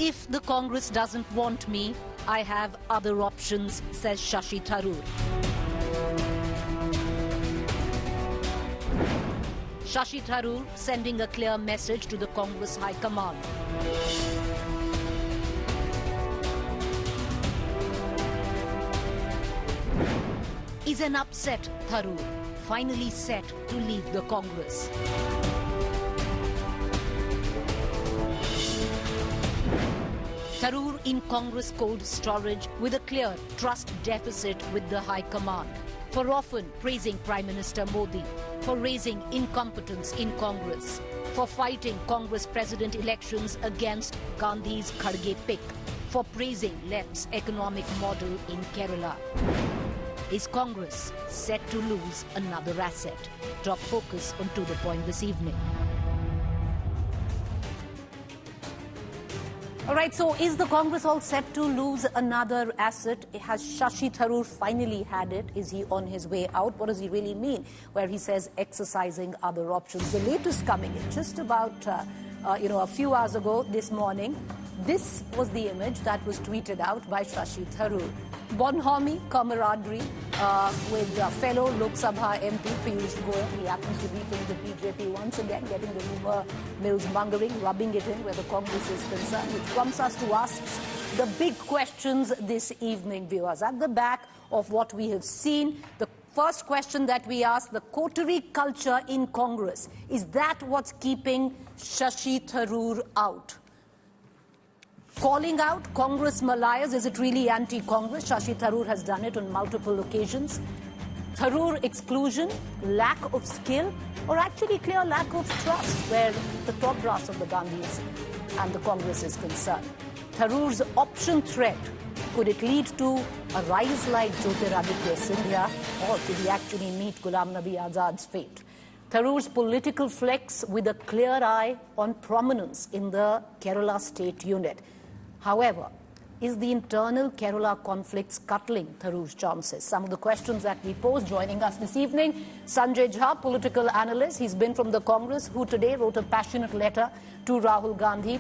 If the Congress doesn't want me, I have other options, says Shashi Tharoor. Shashi Tharoor sending a clear message to the Congress High Command. Is an upset Tharoor finally set to leave the Congress? Tharoor in Congress cold storage with a clear trust deficit with the High Command. For often praising Prime Minister Modi, for raising incompetence in Congress, for fighting Congress president elections against Gandhi's Kharge pick, for praising left's economic model in Kerala. Is Congress set to lose another asset? Top focus on To The Point this evening. All right, so is the Congress all set to lose another asset? Has Shashi Tharoor finally had it? Is he on his way out? What does he really mean where he says exercising other options? The latest coming in just about, a few hours ago this morning. This was the image that was tweeted out by Shashi Tharoor. Bonhomie camaraderie with fellow Lok Sabha MP Piyush Goyal. He happens to be from the BJP once again, getting the rumour mills mongering, rubbing it in where the Congress is concerned, which prompts us to ask the big questions this evening, viewers. At the back of what we have seen, the first question that we ask, the Coterie culture in Congress, is that what's keeping Shashi Tharoor out? Calling out Congress Malayas, is it really anti-Congress? Shashi Tharoor has done it on multiple occasions. Tharoor exclusion, lack of skill, or actually clear lack of trust where the top brass of the Gandhis and the Congress is concerned. Tharoor's option threat, could it lead to a rise like Jyotiraditya Scindia, or could he actually meet Ghulam Nabi Azad's fate? Tharoor's political flex with a clear eye on prominence in the Kerala state unit. However, is the internal Kerala conflict scuttling Tharoor's chances? Some of the questions that we pose. Joining us this evening, Sanjay Jha, political analyst. He's been from the Congress, who today wrote a passionate letter to Rahul Gandhi,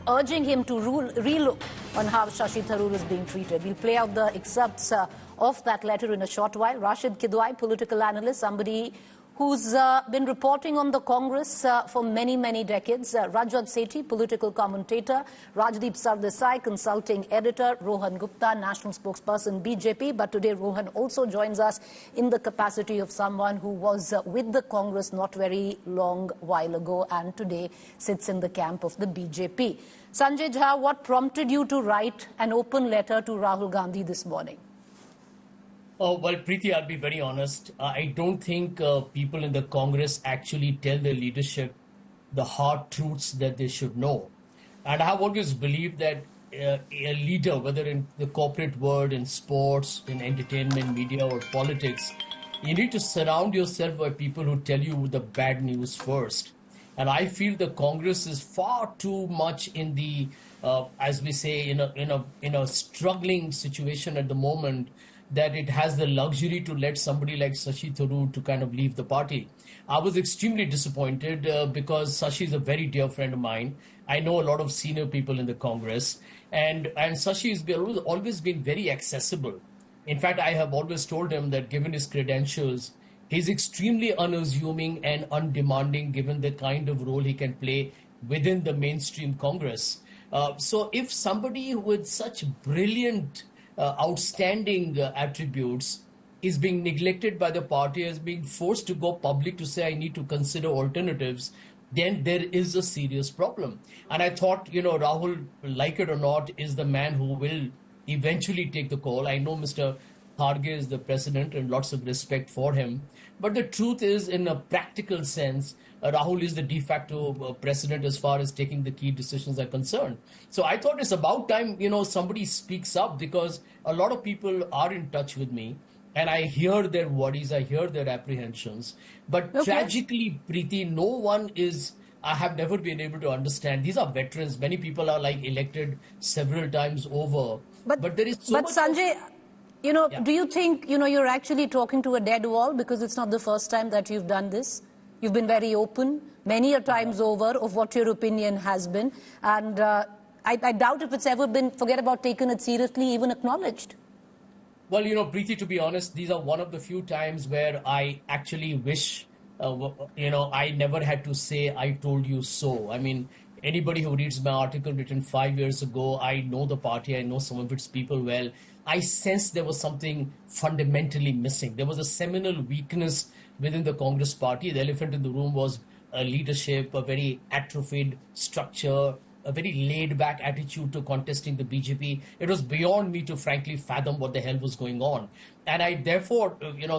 urging him to relook on how Shashi Tharoor is being treated. We'll play out the excerpts of that letter in a short while. Rashid Kidwai, political analyst, somebody who's been reporting on the Congress for many, many decades. Rajat Sethi, political commentator. Rajdeep Sardesai, consulting editor. Rohan Gupta, national spokesperson, BJP. But today, Rohan also joins us in the capacity of someone who was with the Congress not very long while ago and today sits in the camp of the BJP. Sanjay Jha, what prompted you to write an open letter to Rahul Gandhi this morning? Oh, well, Preeti, I'll be very honest. I don't think people in the Congress actually tell their leadership the hard truths that they should know. And I have always believed that a leader, whether in the corporate world, in sports, in entertainment, media, or politics, you need to surround yourself by people who tell you the bad news first. And I feel the Congress is far too much in the, as we say, in a struggling situation at the moment, that it has the luxury to let somebody like Shashi Tharoor to kind of leave the party. I was extremely disappointed because Shashi is a very dear friend of mine. I know a lot of senior people in the Congress, and Shashi has always been very accessible. In fact, I have always told him that given his credentials, he's extremely unassuming and undemanding given the kind of role he can play within the mainstream Congress. So if somebody with such brilliant outstanding attributes is being neglected by the party, as being forced to go public to say I need to consider alternatives, then there is a serious problem. And I thought, Rahul, like it or not, is the man who will eventually take the call. I know Mr. Kharge is the president and lots of respect for him. But the truth is, in a practical sense, Rahul is the de facto president as far as taking the key decisions are concerned. So I thought it's about time, somebody speaks up, because a lot of people are in touch with me and I hear their worries, I hear their apprehensions. But tragically, Preeti, no one is, I have never been able to understand. These are veterans. Many people are elected several times over. But there is so much. But Sanjay, do you think, you're actually talking to a dead wall, because it's not the first time that you've done this? You've been very open many a times over of what your opinion has been. And I doubt if it's ever been, forget about taken it seriously, even acknowledged. Well, Preeti, to be honest, these are one of the few times where I actually wish, I never had to say, I told you so. I mean, anybody who reads my article written 5 years ago, I know the party, I know some of its people well. I sensed there was something fundamentally missing. There was a seminal weakness within the Congress party. The elephant in the room was leadership, a very atrophied structure, a very laid back attitude to contesting the BJP. It was beyond me to frankly fathom what the hell was going on. And I therefore,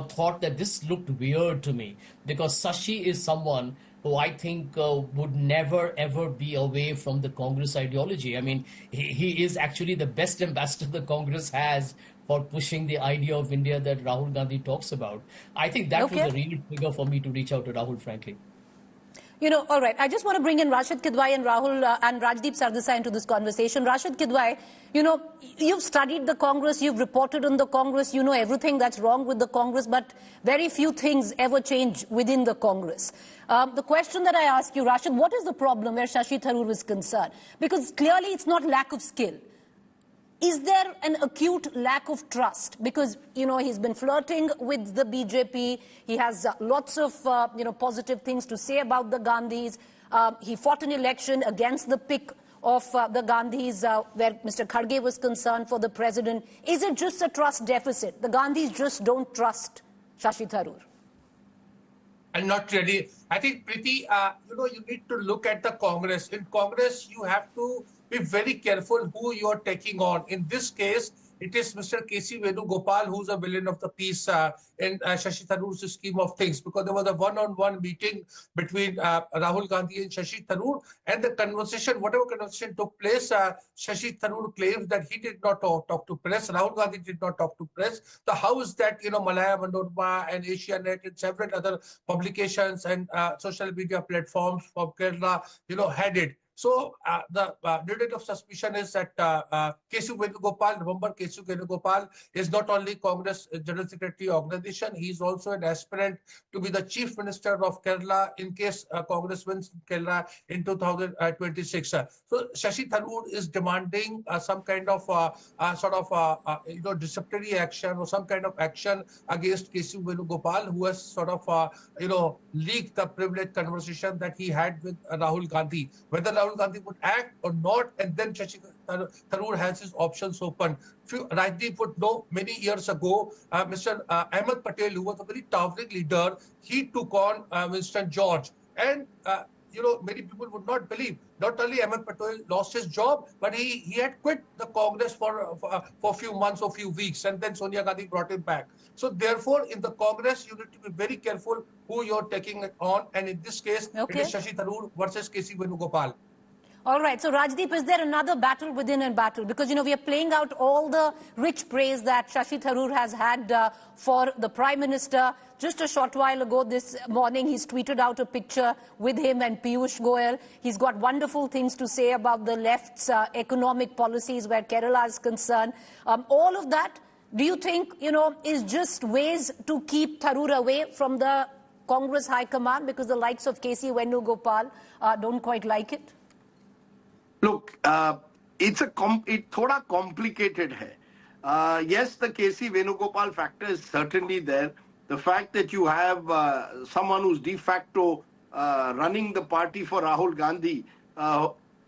thought that this looked weird to me because Shashi is someone who I think would never ever be away from the Congress ideology. I mean, he is actually the best ambassador the Congress has for pushing the idea of India that Rahul Gandhi talks about. I think that was a real trigger for me to reach out to Rahul, frankly. All right. I just want to bring in Rashid Kidwai and Rahul and Rajdeep Sardesai into this conversation. Rashid Kidwai, you've studied the Congress, you've reported on the Congress, you know everything that's wrong with the Congress, but very few things ever change within the Congress. The question that I ask you, Rashid, what is the problem where Shashi Tharoor is concerned? Because clearly it's not lack of skill. Is there an acute lack of trust? Because, he's been flirting with the BJP. He has lots of, positive things to say about the Gandhis. He fought an election against the pick of the Gandhis, where Mr. Kharge was concerned for the president. Is it just a trust deficit? The Gandhis just don't trust Shashi Tharoor. And not really. I think, Preeti, you need to look at the Congress. In Congress, you have to be very careful who you are taking on. In this case, it is Mr. K.C. Venugopal who's a villain of the piece in Shashi Tharoor's scheme of things, because there was a one-on-one meeting between Rahul Gandhi and Shashi Tharoor, and the conversation, whatever conversation took place, Shashi Tharoor claims that he did not talk to press, Rahul Gandhi did not talk to press. So how is that, Malaya Manorama and Asianet and several other publications and social media platforms from Kerala, had it? So the degree of suspicion is that K.C. Venugopal, remember K.C. Venugopal is not only Congress General Secretary organization, he is also an aspirant to be the Chief Minister of Kerala in case Congress wins Kerala in 2026. So Shashi Tharoor is demanding some kind of disciplinary action or some kind of action against K.C. Venugopal, who has sort of leaked the privileged conversation that he had with Rahul Gandhi. Whether Rahul Gandhi would act or not, and then Shashi Tharoor has his options open. Rajdeep would know many years ago, Mr. Ahmed Patel, who was a very towering leader, he took on Winston George. And, many people would not believe. Not only Ahmed Patel lost his job, but he had quit the Congress for a few months or few weeks, and then Sonia Gandhi brought him back. So therefore, in the Congress, you need to be very careful who you're taking it on. And in this case, it is Shashi Tharoor versus K.C. Venugopal. All right. So, Rajdeep, is there another battle within a battle? Because, we are playing out all the rich praise that Shashi Tharoor has had for the Prime Minister. Just a short while ago this morning, he's tweeted out a picture with him and Piyush Goyal. He's got wonderful things to say about the left's economic policies where Kerala is concerned. All of that, do you think, is just ways to keep Tharoor away from the Congress High Command because the likes of K.C. Venugopal don't quite like it? Look, it's thoda complicated hai. Yes, the K.C. Venugopal factor is certainly there. The fact that you have someone who's de facto running the party for Rahul Gandhi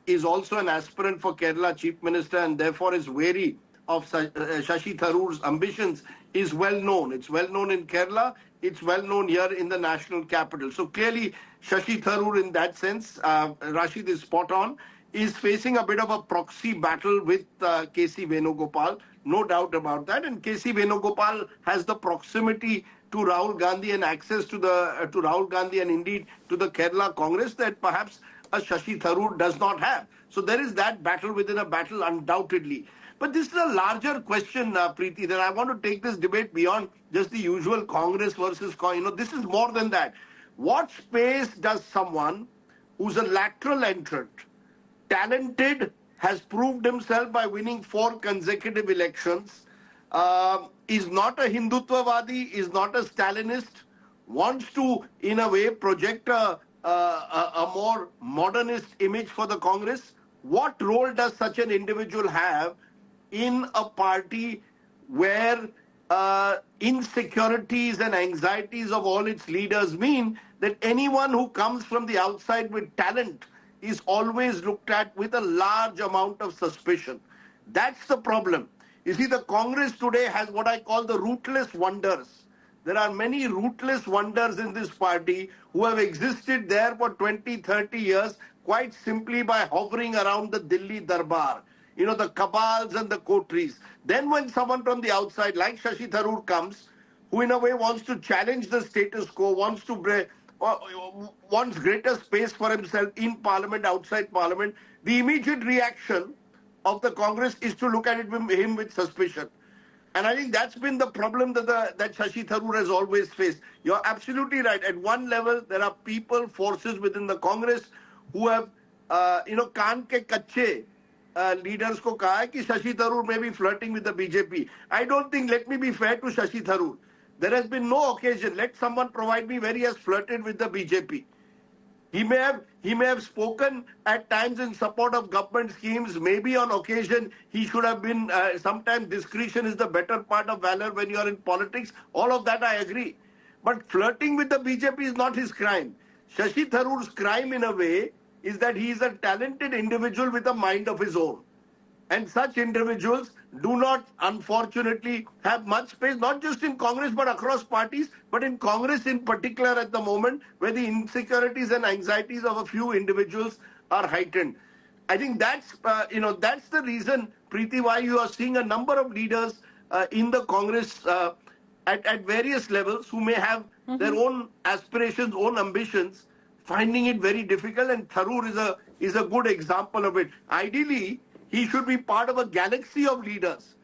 is also an aspirant for Kerala Chief Minister and therefore is wary of Shashi Tharoor's ambitions is well known. It's well known in Kerala. It's well known here in the national capital. So clearly, Shashi Tharoor in that sense, Rashid is spot on, is facing a bit of a proxy battle with K.C. Venugopal, no doubt about that. And K.C. Venugopal has the proximity to Rahul Gandhi and access to Rahul Gandhi and indeed to the Kerala Congress that perhaps a Shashi Tharoor does not have. So there is that battle within a battle undoubtedly. But this is a larger question, Preeti, that I want to take this debate beyond just the usual Congress versus this is more than that. What space does someone who's a lateral entrant, talented, has proved himself by winning 4 consecutive elections, is not a Hindutvavadi, is not a Stalinist, wants to, in a way, project a more modernist image for the Congress? what role does such an individual have in a party where insecurities and anxieties of all its leaders mean that anyone who comes from the outside with talent is always looked at with a large amount of suspicion. That's the problem. You see, the Congress today has what I call the rootless wonders. There are many rootless wonders in this party who have existed there for 20, 30 years quite simply by hovering around the Delhi Darbar. You know, the cabals and the coteries. Then when someone from the outside, like Shashi Tharoor, comes, who in a way wants to challenge the status quo, wants greater space for himself in parliament, outside parliament, the immediate reaction of the Congress is to look at him with suspicion. And I think that's been the problem that Shashi Tharoor has always faced. You're absolutely right. At one level, there are people, forces within the Congress who have, kaan ke kache leaders ko kaha hai ki Shashi Tharoor may be flirting with the BJP. I don't think, let me be fair to Shashi Tharoor. There has been no occasion. Let someone provide me where he has flirted with the BJP. He may have spoken at times in support of government schemes. Maybe on occasion he should have been. Sometimes discretion is the better part of valor when you are in politics. All of that I agree. But flirting with the BJP is not his crime. Shashi Tharoor's crime, in a way, is that he is a talented individual with a mind of his own. And such individuals do not, unfortunately, have much space, not just in Congress, but across parties, but in Congress in particular at the moment, where the insecurities and anxieties of a few individuals are heightened. I think that's the reason, Preeti, why you are seeing a number of leaders in the Congress at various levels who may have their own aspirations, own ambitions, finding it very difficult. And Tharoor is a good example of it. Ideally, he should be part of a galaxy of leaders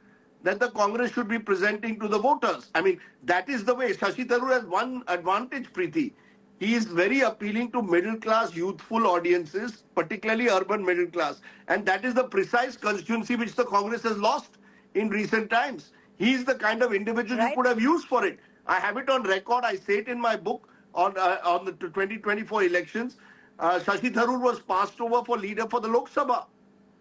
that the Congress should be presenting to the voters. I mean, that is the way. Shashi Tharoor has one advantage, Preeti. He is very appealing to middle-class, youthful audiences, particularly urban middle class. And that is the precise constituency which the Congress has lost in recent times. He is the kind of individual you could have used for it. I have it on record. I say it in my book on the 2024 elections. Shashi Tharoor was passed over for leader for the Lok Sabha.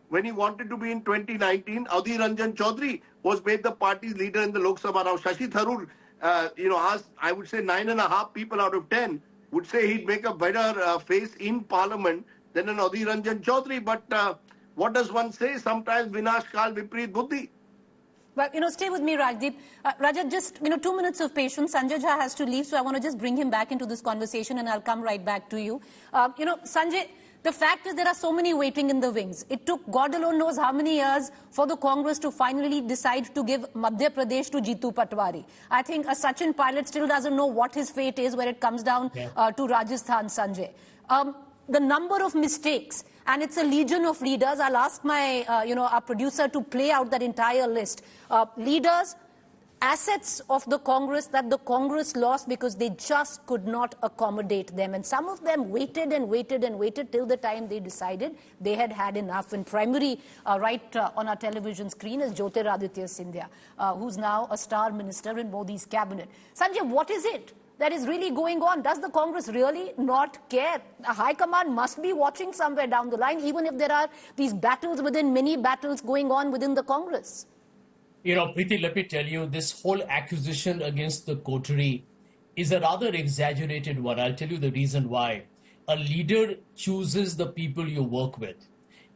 When he wanted to be in 2019, Adhi Ranjan Chaudhary was made the party's leader in the Lok Sabha. Now, Shashi Tharoor, asked, I would say 9.5 people out of 10 would say he'd make a better face in parliament than an Adhi Ranjan Chaudhary. But what does one say? Sometimes Vinash Kal Vipreet Buddhi. Well, stay with me, Rajdeep. Rajat, just, 2 minutes of patience. Sanjay Jha has to leave, so I want to just bring him back into this conversation and I'll come right back to you. Sanjay, the fact is there are so many waiting in the wings. It took God alone knows how many years for the Congress to finally decide to give Madhya Pradesh to Jitu Patwari. I think Sachin Pilot still doesn't know what his fate is when it comes down to Rajasthan, Sanjay. The number of mistakes, and it's a legion of leaders. I'll ask my, our producer to play out that entire list. Leaders, assets of the Congress that the Congress lost because they just could not accommodate them. And some of them waited and waited and waited till the time they decided they had had enough. And primary, on our television screen is Jyotiraditya Scindia, who's now a star minister in Modi's cabinet. Sanjay, what is it that is really going on? Does the Congress really not care? The High Command must be watching somewhere down the line, even if there are these battles within many battles going on within the Congress. Preeti, let me tell you, this whole accusation against the Coterie is a rather exaggerated one. I'll tell you the reason why. A leader chooses the people you work with.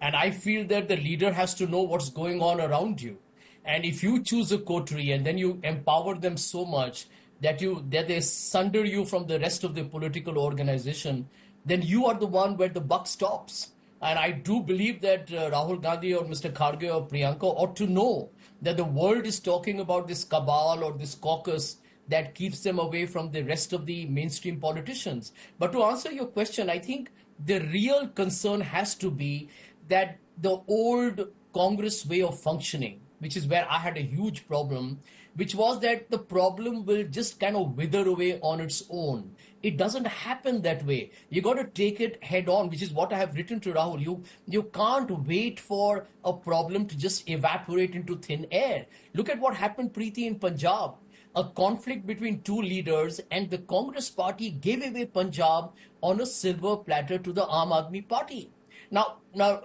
And I feel that the leader has to know what's going on around you. And if you choose a Coterie and then you empower them so much that they sunder you from the rest of the political organization, then you are the one where the buck stops. And I do believe that Rahul Gandhi or Mr. Kharge or Priyanka ought to know that the world is talking about this cabal or this caucus that keeps them away from the rest of the mainstream politicians. But to answer your question, I think the real concern has to be that the old Congress way of functioning, which is where I had a huge problem, which was that the problem will just kind of wither away on its own. It doesn't happen that way. You got to take it head on, which is what I have written to Rahul. You can't wait for a problem to just evaporate into thin air. Look at what happened, Preeti, in Punjab. A conflict between two leaders, and the Congress party gave away Punjab on a silver platter to the Aam Aadmi Party. Now,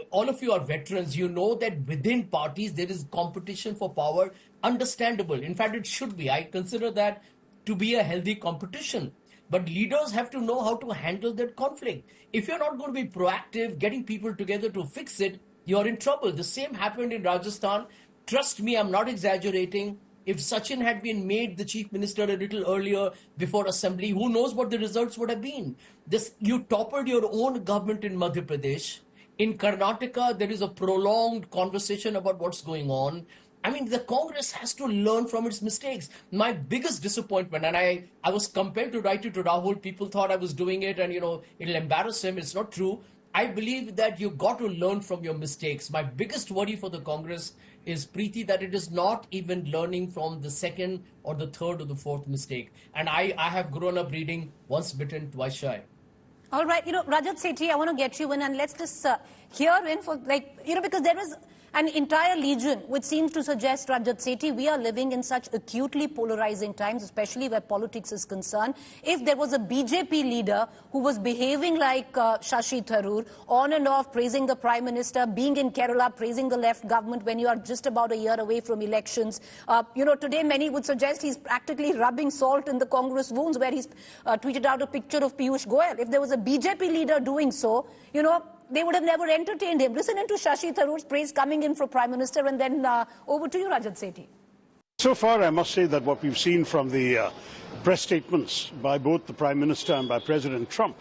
all of you are veterans. You know that within parties there is competition for power. Understandable. In fact, it should be. I consider that to be a healthy competition. But leaders have to know how to handle that conflict. If you're not going to be proactive, getting people together to fix it, you're in trouble. The same happened in Rajasthan. Trust me, I'm not exaggerating. If Sachin had been made the chief minister a little earlier before assembly, who knows what the results would have been? You toppled your own government in Madhya Pradesh. In Karnataka, there is a prolonged conversation about what's going on. I mean, the Congress has to learn from its mistakes. My biggest disappointment, and I was compelled to write it to Rahul. People thought I was doing it and, it'll embarrass him. It's not true. I believe that you've got to learn from your mistakes. My biggest worry for the Congress is, Preeti, that it is not even learning from the second or the third or the fourth mistake. And I have grown up reading Once Bitten, Twice Shy. All right, Rajat Sethi, I want to get you in and let's just hear in for because there is an entire legion which seems to suggest, Rajat Sethi, we are living in such acutely polarizing times, especially where politics is concerned. If there was a BJP leader who was behaving like Shashi Tharoor, on and off praising the Prime Minister, being in Kerala, praising the left government when you are just about a year away from elections, today many would suggest he's practically rubbing salt in the Congress wounds, where he's tweeted out a picture of Piyush Goyal. If there was a BJP leader doing so, they would have never entertained him. Listen to Shashi Tharoor's praise coming in for Prime Minister, and then over to you, Rajat Sethi. So far, I must say that what we've seen from the press statements by both the Prime Minister and by President Trump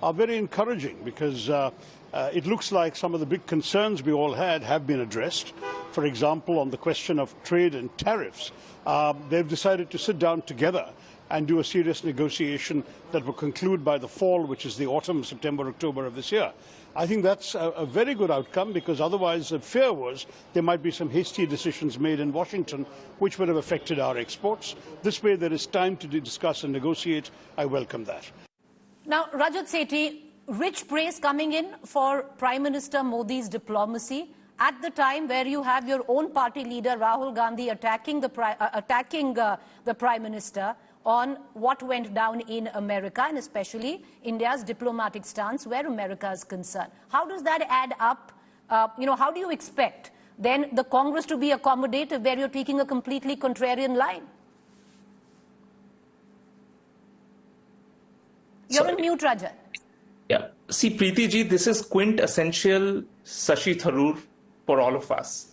are very encouraging, because it looks like some of the big concerns we all had have been addressed. For example, on the question of trade and tariffs, they've decided to sit down together and do a serious negotiation that will conclude by the fall, which is the autumn, September, October of this year. I think that's a very good outcome, because otherwise the fear was there might be some hasty decisions made in Washington which would have affected our exports. This way there is time to discuss and negotiate. I welcome that. Now, Rajat Sethi, rich praise coming in for Prime Minister Modi's diplomacy at the time where you have your own party leader Rahul Gandhi attacking the Prime Minister on what went down in America, and especially India's diplomatic stance where America is concerned. How does that add up? How do you expect then the Congress to be accommodative where you're taking a completely contrarian line? You're on mute, Rajat. Yeah. See, Preeti ji, this is quintessential Shashi Tharoor for all of us.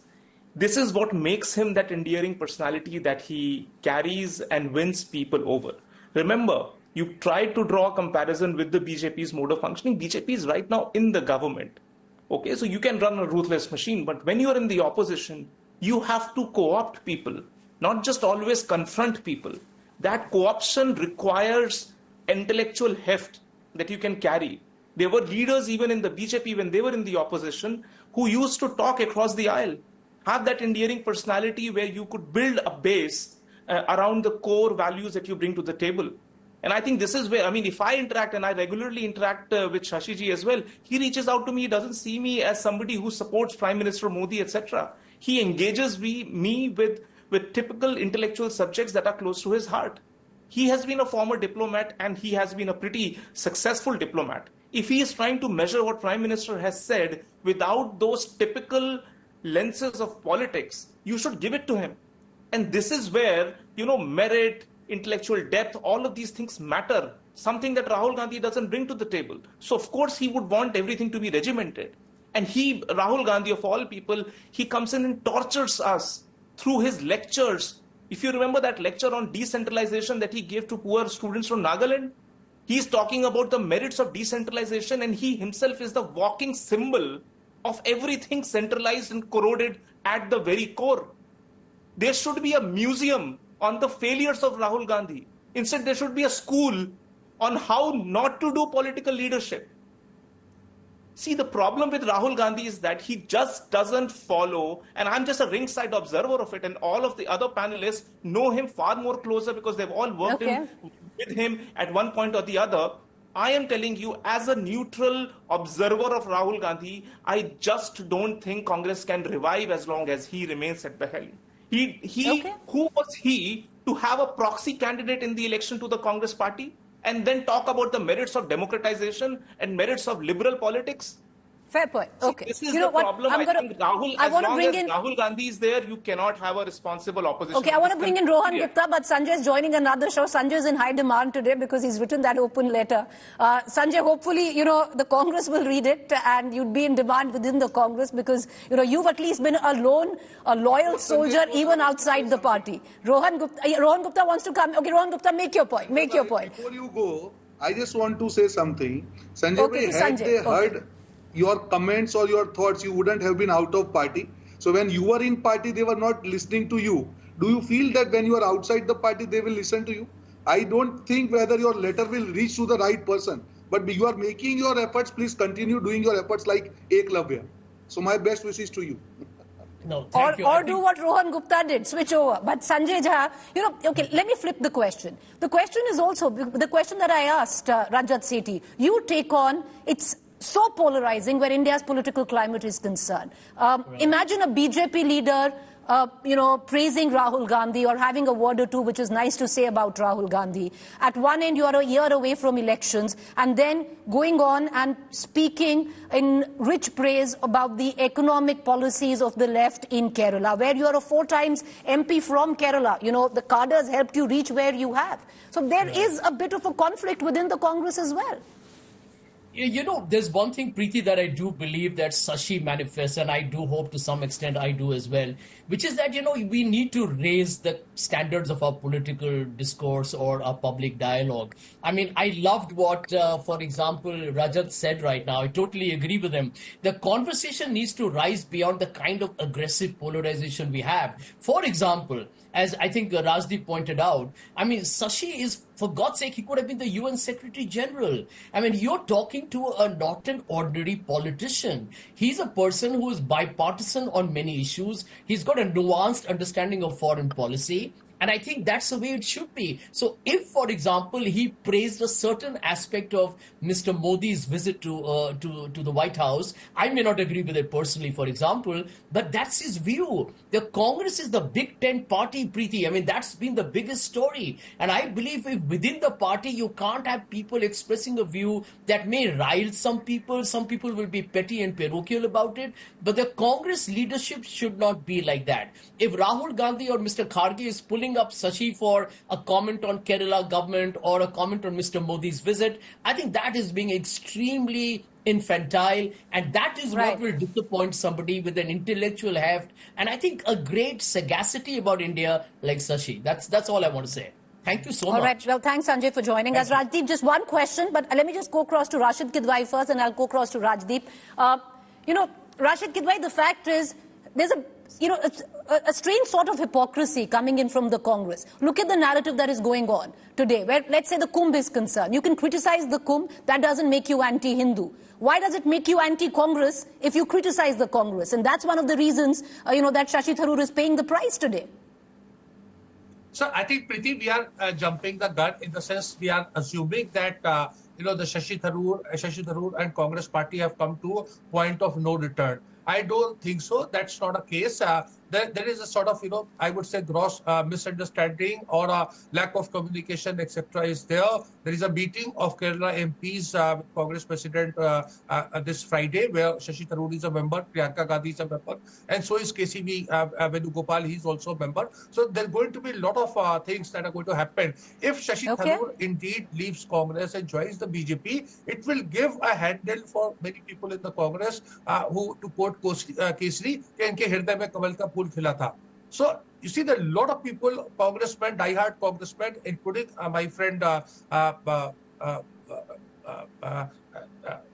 This is what makes him that endearing personality that he carries and wins people over. Remember, you tried to draw a comparison with the BJP's mode of functioning. BJP is right now in the government. Okay, so you can run a ruthless machine, but when you're in the opposition, you have to co-opt people, not just always confront people. That co-option requires intellectual heft that you can carry. There were leaders even in the BJP when they were in the opposition who used to talk across the aisle. Have that endearing personality where you could build a base around the core values that you bring to the table. And I think this is where, if I interact, and I regularly interact with Shashi ji as well, he reaches out to me, he doesn't see me as somebody who supports Prime Minister Modi, etc. He engages me with typical intellectual subjects that are close to his heart. He has been a former diplomat, and he has been a pretty successful diplomat. If he is trying to measure what Prime Minister has said without those typical lenses of politics, you should give it to him. And this is where, merit, intellectual depth, all of these things matter. Something that Rahul Gandhi doesn't bring to the table. So of course he would want everything to be regimented. And Rahul Gandhi of all people, he comes in and tortures us through his lectures. If you remember that lecture on decentralization that he gave to poor students from Nagaland, he's talking about the merits of decentralization, and he himself is the walking symbol of everything centralized and corroded at the very core. There should be a museum on the failures of Rahul Gandhi. Instead, there should be a school on how not to do political leadership. See, the problem with Rahul Gandhi is that he just doesn't follow, and I'm just a ringside observer of it, and all of the other panelists know him far more closer because they've all worked with him at one point or the other. I am telling you, as a neutral observer of Rahul Gandhi, I just don't think Congress can revive as long as he remains at the helm. Who was he to have a proxy candidate in the election to the Congress party and then talk about the merits of democratization and merits of liberal politics? Fair point. Okay. This is you the know what? problem. I think Rahul, I as want to long bring as in. Rahul Gandhi is there, you cannot have a responsible opposition. Okay, I want to bring in Rohan Gupta, but Sanjay is joining another show. Sanjay is in high demand today because he's written that open letter. Sanjay, hopefully, the Congress will read it and you'd be in demand within the Congress because, you've at least been a loyal soldier even outside the party. Rohan Gupta wants to come. Okay, Rohan Gupta, make your point. Make your point. Before you go, I just want to say something. Sanjay, Okay, had they heard your comments or your thoughts, you wouldn't have been out of party. So when you were in party, they were not listening to you. Do you feel that when you are outside the party, they will listen to you? I don't think whether your letter will reach to the right person. But you are making your efforts. Please continue doing your efforts like Eklavya. So my best wishes to you. No, thank you. Or do what Rohan Gupta did, switch over. But Sanjay Jha, okay, let me flip the question. The question is also, the question that I asked Rajat Sethi, you take on, it's so polarizing where India's political climate is concerned. Imagine a BJP leader, praising Rahul Gandhi or having a word or two which is nice to say about Rahul Gandhi. At one end, you are a year away from elections and then going on and speaking in rich praise about the economic policies of the left in Kerala, where you are a 4 times MP from Kerala. The cadre has helped you reach where you have. So there is a bit of a conflict within the Congress as well. There's one thing, Preeti, that I do believe that Shashi manifests, and I do hope to some extent I do as well, which is that, we need to raise the standards of our political discourse or our public dialogue. I mean, I loved what, for example, Rajat said right now. I totally agree with him. The conversation needs to rise beyond the kind of aggressive polarization we have. For example, as I think Rajdeep pointed out, I mean, Shashi is, for God's sake, he could have been the UN Secretary General. I mean, you're talking to not an ordinary politician. He's a person who is bipartisan on many issues. He's got a nuanced understanding of foreign policy. And I think that's the way it should be. So if, for example, he praised a certain aspect of Mr. Modi's visit to the White House, I may not agree with it personally, for example, but that's his view. The Congress is the Big Tent party, Preeti. I mean, that's been the biggest story. And I believe if within the party, you can't have people expressing a view that may rile some people. Some people will be petty and parochial about it. But the Congress leadership should not be like that. If Rahul Gandhi or Mr. Kharge is pulling up Shashi for a comment on Kerala government or a comment on Mr. Modi's visit, I think that is being extremely infantile, and that is what will disappoint somebody with an intellectual heft and I think a great sagacity about India like Shashi. That's all I want to say. Thank you so much. All right. Well, thanks, Sanjay, for joining us. Rajdeep, just one question, but let me just go across to Rashid Kidwai first, and I'll go across to Rajdeep. Rashid Kidwai, the fact is, there's a strange sort of hypocrisy coming in from the Congress. Look at the narrative that is going on today, where, let's say, the Kumbh is concerned. You can criticize the Kumbh. That doesn't make you anti-Hindu. Why does it make you anti-Congress if you criticize the Congress? And that's one of the reasons, that Shashi Tharoor is paying the price today. So I think, Preeti, we are jumping the gun in the sense we are assuming that, the Shashi Tharoor and Congress party have come to a point of no return. I don't think so. That's not a case. There is a sort of, I would say gross misunderstanding or a lack of communication, etc. is there. There is a meeting of Kerala MPs with Congress President this Friday where Shashi Tharoor is a member, Priyanka Gandhi is a member, and so is KCV Venugopal, he is also a member. So there are going to be a lot of things that are going to happen. If Shashi Tharoor indeed leaves Congress and joins the BJP, it will give a handle for many people in the Congress who, to quote Coterie, "Inke hirday mein kamal ka phool khila tha." So you see that a lot of people, congressmen, diehard congressmen, including my friend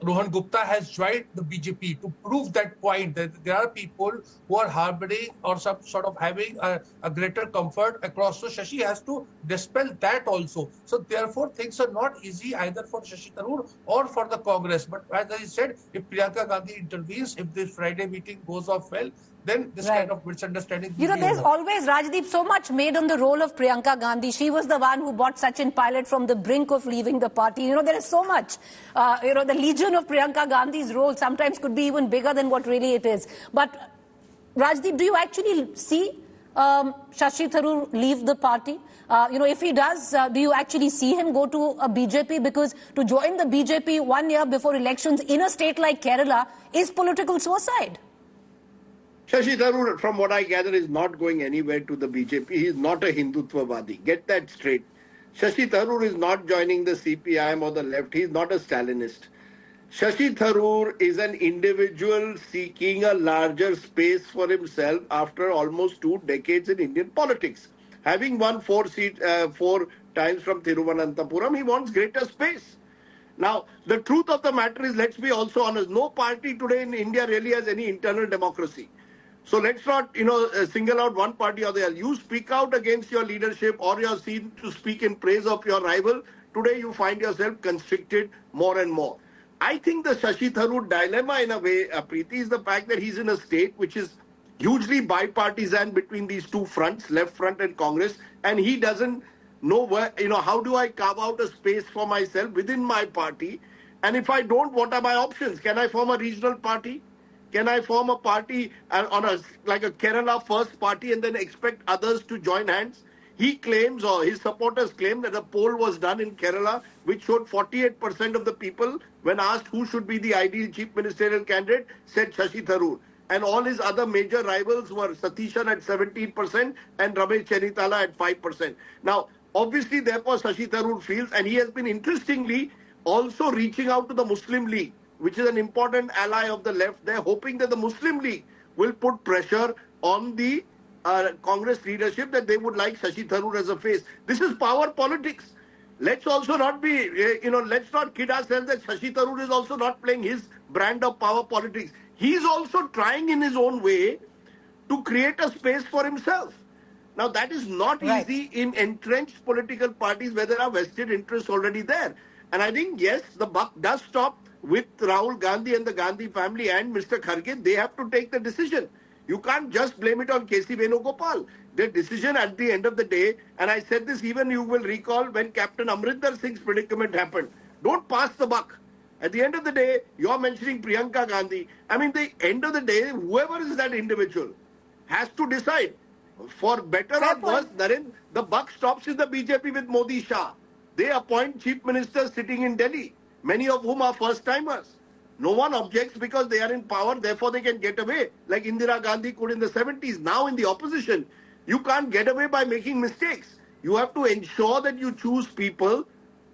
Rohan Gupta has joined the BJP to prove that point, that there are people who are harboring or some sort of having a greater comfort across. So Shashi has to dispel that also. So therefore, things are not easy either for Shashi Tharoor or for the Congress. But as I said, if Priyanka Gandhi intervenes, if this Friday meeting goes off well, then this kind of misunderstanding will be there's over. always, Rajdeep, so much made on the role of Priyanka Gandhi. She was the one who brought Sachin Pilot from the brink of leaving the party. There is so much. The legion of Priyanka Gandhi's role sometimes could be even bigger than what really it is. But, Rajdeep, do you actually see Shashi Tharoor leave the party? If he does, do you actually see him go to a BJP? Because to join the BJP 1 year before elections in a state like Kerala is political suicide. Shashi Tharoor, from what I gather, is not going anywhere to the BJP. He is not a Hindutvavadi. Get that straight. Shashi Tharoor is not joining the CPIM or the left. He is not a Stalinist. Shashi Tharoor is an individual seeking a larger space for himself after almost 2 decades in Indian politics. Having won 4 times from Thiruvananthapuram, he wants greater space. Now, the truth of the matter is, let's be also honest, no party today in India really has any internal democracy. So let's not, single out one party or the other. You speak out against your leadership or you're seen to speak in praise of your rival. Today you find yourself constricted more and more. I think the Shashi Tharoor dilemma in a way, Preeti, is the fact that he's in a state which is hugely bipartisan between these two fronts, left front and Congress, and he doesn't know where, how do I carve out a space for myself within my party? And if I don't, what are my options? Can I form a regional party? Can I form a party like a Kerala first party and then expect others to join hands? He claims, or his supporters claim, that a poll was done in Kerala which showed 48% of the people, when asked who should be the ideal chief ministerial candidate, said Shashi Tharoor. And all his other major rivals were Satishan at 17% and Ramesh Chenitala at 5%. Now, obviously, therefore, Shashi Tharoor feels, and he has been interestingly also reaching out to the Muslim League, which is an important ally of the left. They're hoping that the Muslim League will put pressure on the Congress leadership that they would like Shashi Tharoor as a face. This is power politics. Let's also not be, let's not kid ourselves that Shashi Tharoor is also not playing his brand of power politics. He's also trying in his own way to create a space for himself. Now, that is not easy in entrenched political parties where there are vested interests already there. And I think, yes, the buck does stop with Rahul Gandhi and the Gandhi family and Mr. Kharge. They have to take the decision. You can't just blame it on K.C. Venugopal. The decision at the end of the day, and I said this even you will recall when Captain Amrinder Singh's predicament happened, don't pass the buck. At the end of the day, you're mentioning Priyanka Gandhi. I mean, the end of the day, whoever is that individual has to decide. For better or worse, Naren, the buck stops in the BJP with Modi Shah. They appoint chief ministers sitting in Delhi, many of whom are first-timers. No one objects because they are in power, therefore they can get away, like Indira Gandhi could in the 70s. Now in the opposition, you can't get away by making mistakes. You have to ensure that you choose people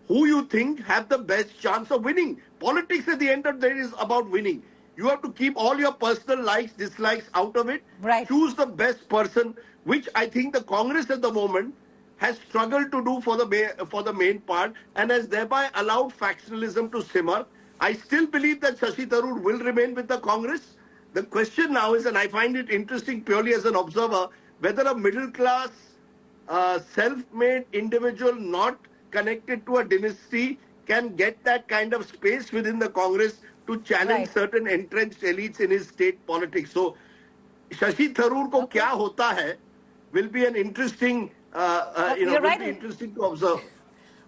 who you think have the best chance of winning. Politics at the end of the day is about winning. You have to keep all your personal likes, dislikes out of it. Right. Choose the best person, which I think the Congress at the moment has struggled to do for the main part and has thereby allowed factionalism to simmer. I still believe that Shashi Tharoor will remain with the Congress. The question now is, and I find it interesting purely as an observer, whether a middle-class, self-made individual not connected to a dynasty can get that kind of space within the Congress to challenge certain entrenched elites in his state politics. So, Shashi Tharoor ko kya hota hai will be an interesting, interesting to observe.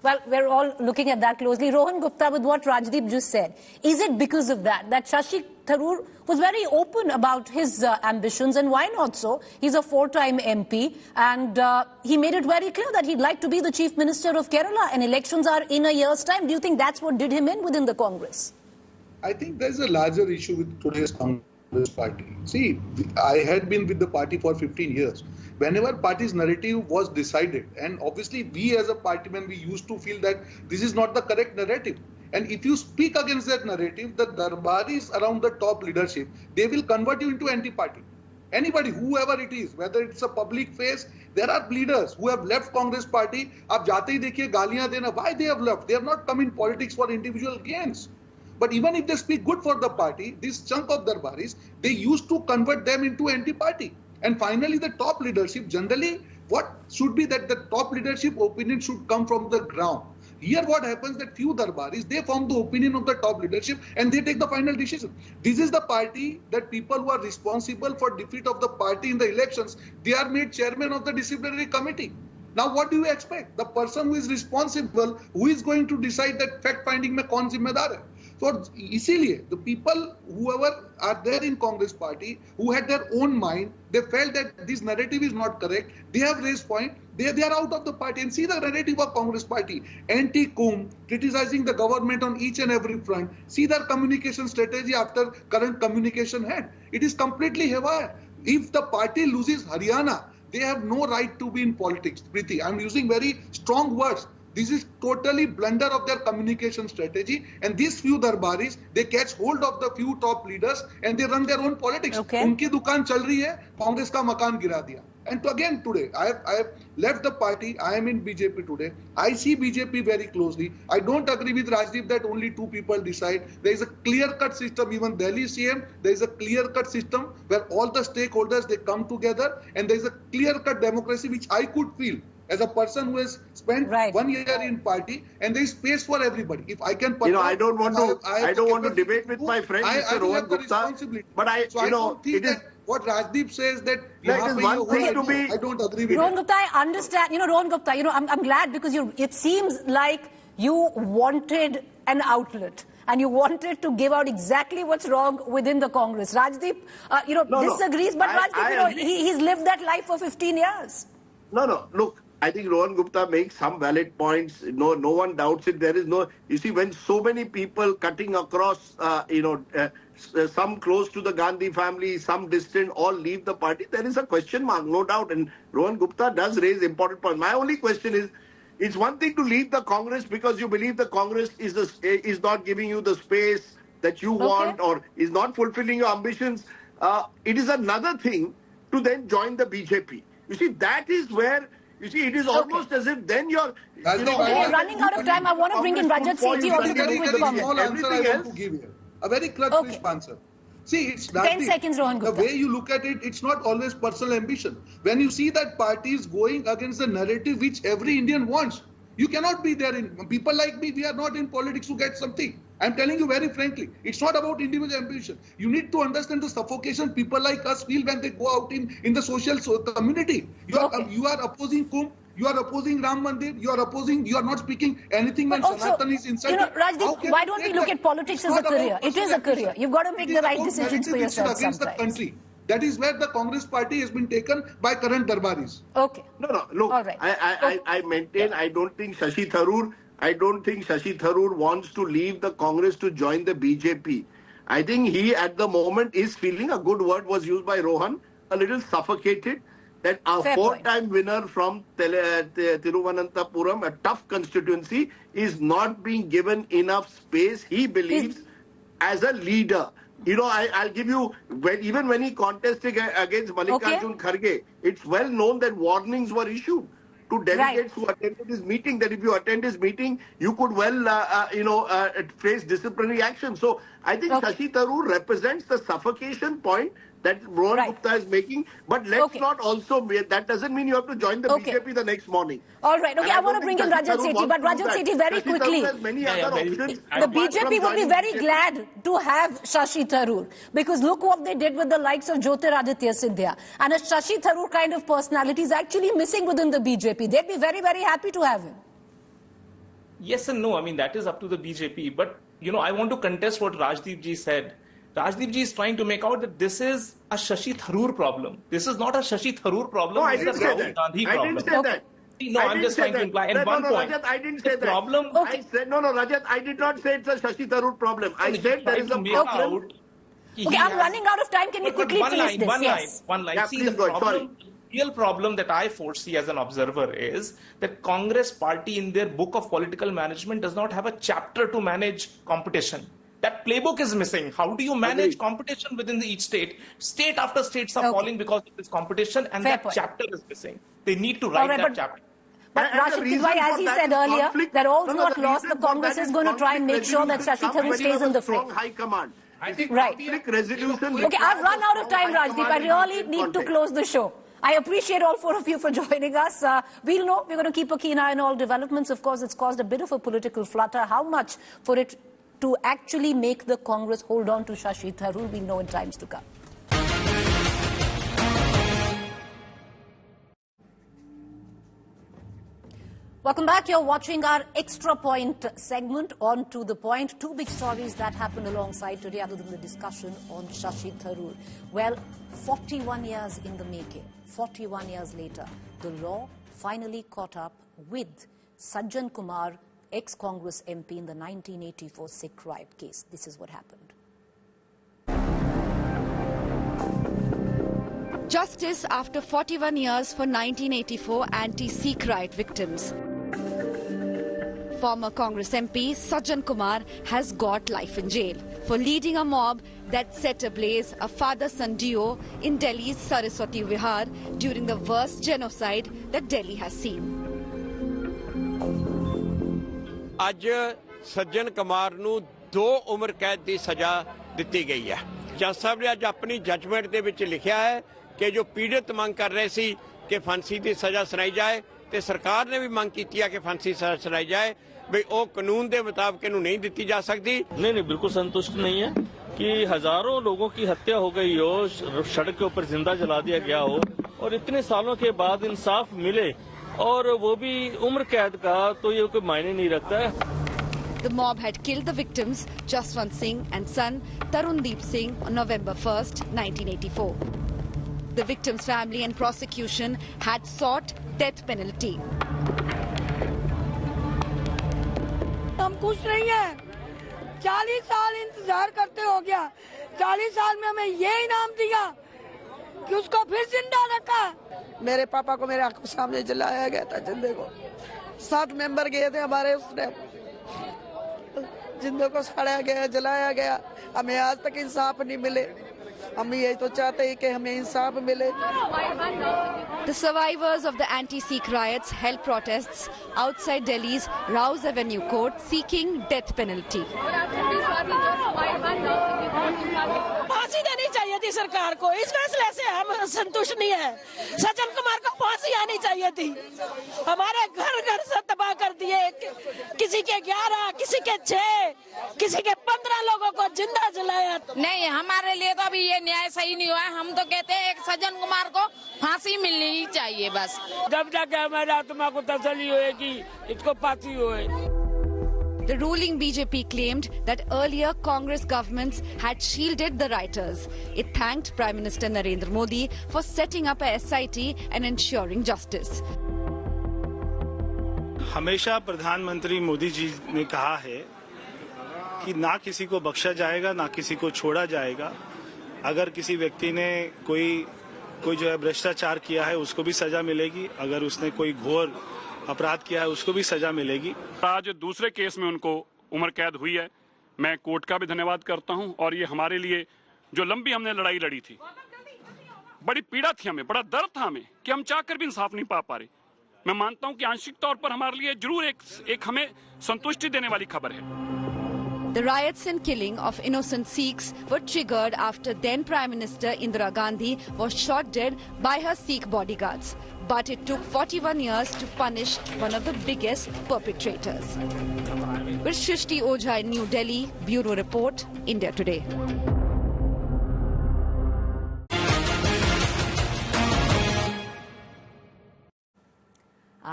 Well, we're all looking at that closely. Rohan Gupta, with what Rajdeep just said, is it because of that Shashi Tharoor was very open about his ambitions, and why not so? He's a 4-time MP, and he made it very clear that he'd like to be the Chief Minister of Kerala, and elections are in a year's time. Do you think that's what did him in within the Congress? I think there's a larger issue with today's Congress party. See, I had been with the party for 15 years. Whenever party's narrative was decided, and obviously we as a party, when we used to feel that this is not the correct narrative, and if you speak against that narrative, the darbaris around the top leadership, they will convert you into anti-party. Anybody, whoever it is, whether it's a public face, there are leaders who have left Congress party. Ab jate hi dekhiye gaaliyan dena. Why they have left? They have not come in politics for individual gains. But even if they speak good for the party, this chunk of darbaris, they used to convert them into anti-party. And finally, the top leadership, generally, what should be that the top leadership opinion should come from the ground. Here what happens that few darbaris, they form the opinion of the top leadership and they take the final decision. This is the party that people who are responsible for defeat of the party in the elections, they are made chairman of the disciplinary committee. Now what do you expect? The person who is responsible, who is going to decide that fact finding mein kaun zimmedar hai? So इसीलिए the people whoever are there in Congress party who had their own mind, they felt that this narrative is not correct. They have raised point. They are out of the party. And see the narrative of Congress party, anti-cum, criticizing the government on each and every front. See their communication strategy after current communication head. It is completely haywire. If the party loses Haryana, they have no right to be in politics. Preeti, I'm using very strong words. This is totally blunder of their communication strategy. And these few darbaris, they catch hold of the few top leaders and they run their own politics. Okay. उनकी दुकान चल रही है, कांग्रेस का मकान गिरा दिया. And again today, I have left the party. I am in BJP today. I see BJP very closely. I don't agree with Rajdeep that only two people decide. There is a clear-cut system. Even Delhi CM, there is a clear-cut system where all the stakeholders, they come together, and there is a clear-cut democracy which I could feel as a person who has spent 1 year in party, and there is space for everybody. If I can, I don't want to debate with my friend Mr. Rohan Gupta, but I don't think that what Rajdeep says that I don't agree with. Rohan Gupta, I understand. Rohan Gupta, I'm glad because it seems like you wanted an outlet. And you wanted to give out exactly what's wrong within the Congress. Rajdeep, disagrees, but Rajdeep, he's lived that life for 15 years. No. Look, I think Rohan Gupta makes some valid points. No one doubts it. There is no. You see, when so many people cutting across, some close to the Gandhi family, some distant, all leave the party, there is a question mark, no doubt. And Rohan Gupta does raise important points. My only question is, it's one thing to leave the Congress because you believe the Congress is not giving you the space that you want or is not fulfilling your ambitions. It is another thing to then join the BJP. You see, that is where, it is almost as if then you're... we're running out of time. I want to bring in Rajat Sethi also to quick comment. Small answer I want to give here. A very crisp answer. See, it's 10 seconds, Rohan Gupta. The way you look at it, it's not always personal ambition. When you see that party is going against the narrative which every Indian wants, you cannot be there. People like me, we are not in politics to get something. I'm telling you very frankly, it's not about individual ambition. You need to understand the suffocation people like us feel when they go out in the social community. You are opposing Kumbh, you are opposing Ram Mandir, you are not speaking anything when Sanatan is inside. Rajdeep, why don't we look at politics as a career? It is a career. You've got to make the right decisions for yourself sometimes. That is where the Congress party has been taken by current Darbaris. Okay. No. Look, all right. I maintain, I don't think Shashi Tharoor wants to leave the Congress to join the BJP. I think he at the moment is feeling, a good word was used by Rohan, a little suffocated, that a four-time winner from Thiruvananthapuram, a tough constituency, is not being given enough space, he believes, as a leader. I'll give you, even when he contested against Mallikarjun Kharge, it's well known that warnings were issued to delegates who attended his meeting, that if you attend his meeting, you could face disciplinary action. So I think Shashi Tharoor represents the suffocation point that Rohan Gupta is making. But let's not also, that doesn't mean you have to join the BJP the next morning. All right. Okay, I want to bring in Rajat Sethi, but Rajat Sethi, very quickly. The BJP would be very glad to have Shashi Tharoor, because look what they did with the likes of Jyotiraditya Scindia. And a Shashi Tharoor kind of personality is actually missing within the BJP. They'd be very, very happy to have him. Yes and no. I mean, that is up to the BJP. But, I want to contest what Rajdeep ji said. Rajdeep ji is trying to make out that this is a Shashi Tharoor problem. This is not a Shashi Tharoor problem. No, I didn't say that. I didn't say that. No, I'm just trying to imply. And one point. Rajat, I didn't say that. Problem. I said, Rajat, I did not say it's a Shashi Tharoor problem. I said there is a problem. Okay, I'm running out of time. Can we quickly finish this? One line. Yeah, see, the real problem that I foresee as an observer is that Congress party in their book of political management does not have a chapter to manage competition. That playbook is missing. How do you manage competition within each state? State after states are falling because of this competition, and chapter is missing. They need to write that chapter. But Rashid Bhai, as he said earlier, that all's not lost. The Congress is going to try and make sure that Shashi Tharoor stays in the fray. High command. I think resolution. Okay, I've run out of time, Rajdeep. I really need to close the show. I appreciate all four of you for joining us. We're going to keep a keen eye on all developments. Of course, it's caused a bit of a political flutter. How much for it to actually make the Congress hold on to Shashi Tharoor, we'll know in times to come. Welcome back. You're watching our Extra Point segment. On to the point. Two big stories that happened alongside today other than the discussion on Shashi Tharoor. Well, 41 years in the making. 41 years later, the law finally caught up with Sajjan Kumar, ex-Congress MP in the 1984 Sikh riot case. This is what happened. Justice after 41 years for 1984 anti-Sikh riot victims. Former Congress MP Sajjan Kumar has got life in jail for leading a mob that set ablaze a father-son duo in Delhi's Saraswati Vihar during the worst genocide that Delhi has seen. ਅੱਜ ਸੱਜਣ ਕੁਮਾਰ ਨੂੰ 2 ਉਮਰ ਕੈਦ ਦੀ ਸਜ਼ਾ ਦਿੱਤੀ ਗਈ ਹੈ। ਜੱਜ ਸਾਹਿਬ ਨੇ ਅੱਜ ਆਪਣੀ ਜੱਜਮੈਂਟ ਦੇ ਵਿੱਚ ਲਿਖਿਆ ਹੈ ਕਿ ਜੋ ਪੀੜਤ ਮੰਗ ਕਰ ਰਹੇ ਸੀ ਕਿ ਫਾਂਸੀ ਦੀ ਸਜ਼ਾ ਸੁਣਾਈ ਜਾਏ ਤੇ ਸਰਕਾਰ ਨੇ ਵੀ ਮੰਗ ਕੀਤੀ ਹੈ ਕਿ ਫਾਂਸੀ ਦੀ ਸਜ਼ਾ ਸੁਣਾਈ ਜਾਏ ਵੀ ਉਹ ਕਾਨੂੰਨ ਦੇ ਮੁਤਾਬਕ ਇਹਨੂੰ ਨਹੀਂ ਦਿੱਤੀ ਜਾ ਸਕਦੀ। नहीं बिल्कुल संतुष्ट नहीं है कि हजारों लोगों की हत्या हो गई हो, सड़क के ऊपर जिंदा जला दिया गया हो और इतने सालों के बाद इंसाफ मिले और वो भी उम्र कैद का, तो ये कोई मायने नहीं रखता है। The mob had killed the victims, Jaswant Singh and son Tarundeep Singh, on November 1st, 1984. The victims' family and prosecution had sought death penalty. हम खुश नहीं है। 40 साल इंतजार करते हो गया। 40 साल में हमें ये इनाम दिया कि उसको फिर जिंदा रखा। मेरे पापा को मेरे आंखों सामने जलाया गया था जिंदे को। 7 मेंबर गए थे हमारे, उसने जिंदे को सड़ाया गया, जलाया गया। हमें आज तक इंसाफ नहीं मिले। हम यही तो चाहते हैं कि हमें इंसाफ मिले। The survivors of the anti-Sikh riots held protests outside Delhi's Rouse Avenue court seeking death penalty. फांसी देनी चाहिए थी सरकार को। इस फैसले से हम संतुष्ट नहीं है। सज्जन कुमार को फांसी आनी चाहिए थी। हमारे घर घर से तबाह कर दिए। किसी के 11, किसी के 6, किसी के 15 लोगों को जिंदा जलाया। नहीं, हमारे लिए तो अभी ये न्याय सही नहीं हुआ है। हम तो कहते हैं एक सज्जन कुमार को फांसी मिलनी ही चाहिए बस। जब तक हमारी आत्मा को तसल्ली होएगी, इसको फांसी होए। The ruling BJP claimed that earlier Congress governments had shielded the rioters. It thanked Prime Minister Narendra Modi for setting up a SIT and ensuring justice. हमेशा प्रधानमंत्री मोदी जी ने कहा है कि ना किसी को बख्शा जाएगा, ना किसी को छोड़ा जाएगा। अगर किसी व्यक्ति ने कोई जो है भ्रष्टाचार किया है उसको भी सजा मिलेगी, अगर उसने कोई घोर अपराध किया है उसको भी सजा मिलेगी। आज दूसरे केस में उनको उम्र कैद हुई है। मैं कोर्ट का भी धन्यवाद करता हूं और ये हमारे लिए जो लंबी हमने लड़ाई लड़ी थी, बड़ी पीड़ा थी, हमें बड़ा दर्द था हमें कि हम चाहकर भी इंसाफ नहीं पा रहे। मैं मानता हूं कि आंशिक तौर पर हमारे लिए जरूर एक हमें संतुष्टि देने वाली खबर है। The riots and killing of innocent Sikhs were triggered after then Prime Minister Indira Gandhi was shot dead by her Sikh bodyguards. But it took 41 years to punish one of the biggest perpetrators. With Shrishti Ojha in New Delhi, Bureau Report, India Today.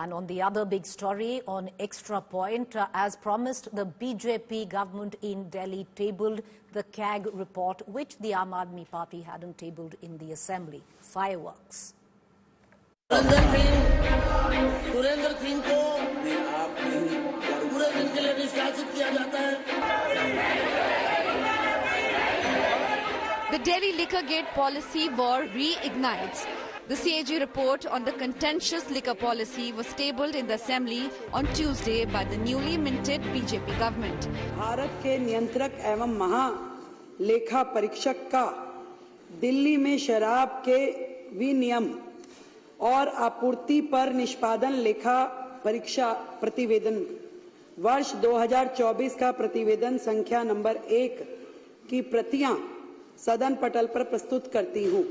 And on the other big story on Extra Point, as promised, the BJP government in Delhi tabled the CAG report, which the Aam Aadmi Party hadn't tabled in the Assembly. Fireworks. The Delhi liquor gate policy war reignites. The CAG report on the contentious liquor policy was tabled in the Assembly on Tuesday by the newly minted BJP government. Bharat के नियंत्रक एवं महा लेखा परीक्षक का दिल्ली में शराब के विनियम और आपूर्ति पर निष्पादन लेखा परीक्षा प्रतिवेदन वर्ष 2024 का प्रतिवेदन संख्या नंबर 1 की प्रतियां सदन पटल पर प्रस्तुत करती हूं।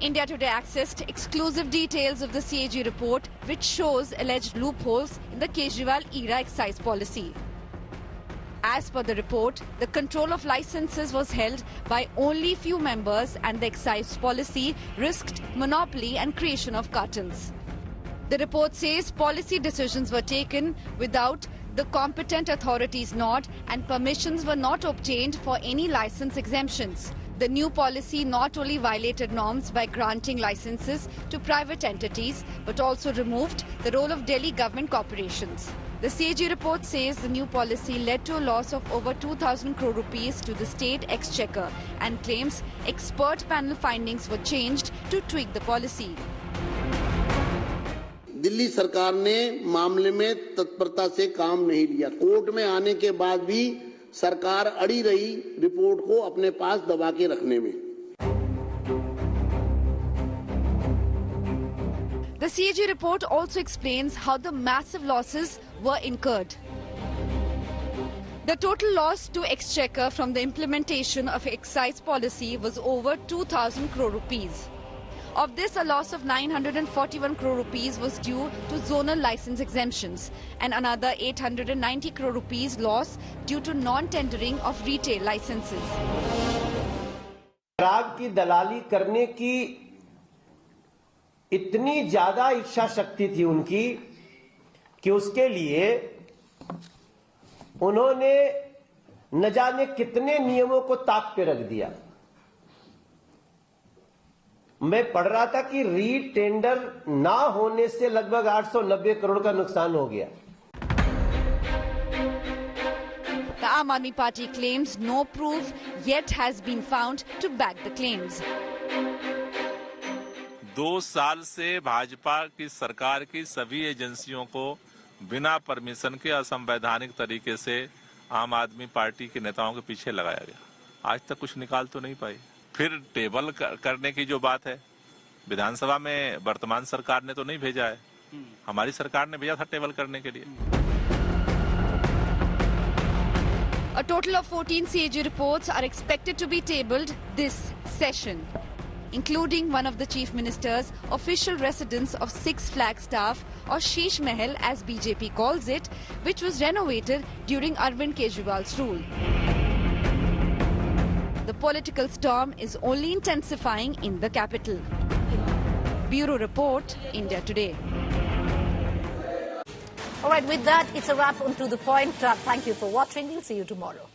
India Today accessed exclusive details of the CAG report, which shows alleged loopholes in the Kejriwal-era excise policy. As per the report, the control of licenses was held by only few members and the excise policy risked monopoly and creation of cartels. The report says policy decisions were taken without the competent authorities' nod and permissions were not obtained for any license exemptions. The new policy not only violated norms by granting licenses to private entities but also removed the role of Delhi government corporations. The CAG report says the new policy led to a loss of over 2,000 crore rupees to the state exchequer and claims expert panel findings were changed to tweak the policy. Delhi सरकार ने मामले में तत्परता से काम नहीं लिया। Court में आने के बाद भी सरकार अड़ी रही रिपोर्ट को अपने पास दबा के रखने में। The CAG report also explains how the massive losses were incurred. The total loss to exchequer from the implementation of excise policy was over 2,000 crore rupees. Of this, a loss of 941 crore rupees was due to zonal license exemptions and another 890 crore rupees loss due to non-tendering of retail licenses. शराब की दलाली करने की इतनी ज्यादा इच्छा शक्ति थी उनकी कि उसके लिए उन्होंने न जाने कितने नियमों को ताक पे रख दिया। मैं पढ़ रहा था कि रीटेंडर ना होने से लगभग 890 करोड़ का नुकसान हो गया। The Aam Aadmi Party claims no proof yet has been found to back the claims. 2 साल से भाजपा की सरकार की सभी एजेंसियों को बिना परमिशन के असंवैधानिक तरीके से आम आदमी पार्टी के नेताओं के पीछे लगाया गया। आज तक कुछ निकाल तो नहीं पाई। फिर टेबल करने की जो बात है, विधानसभा में वर्तमान सरकार ने तो नहीं भेजा है, हमारी सरकार ने भेजा था टेबल करने के लिए। A total of 14 CAG reports are expected to be tabled this session, including one of the Chief Minister's official residence of Six Flagstaff, or Sheesh Mahal as BJP calls it, which was renovated during Arvind Kejriwal's rule. The political storm is only intensifying in the capital. Bureau Report, India Today. All right, with that, it's a wrap on To The Point. Thank you for watching. We'll see you tomorrow.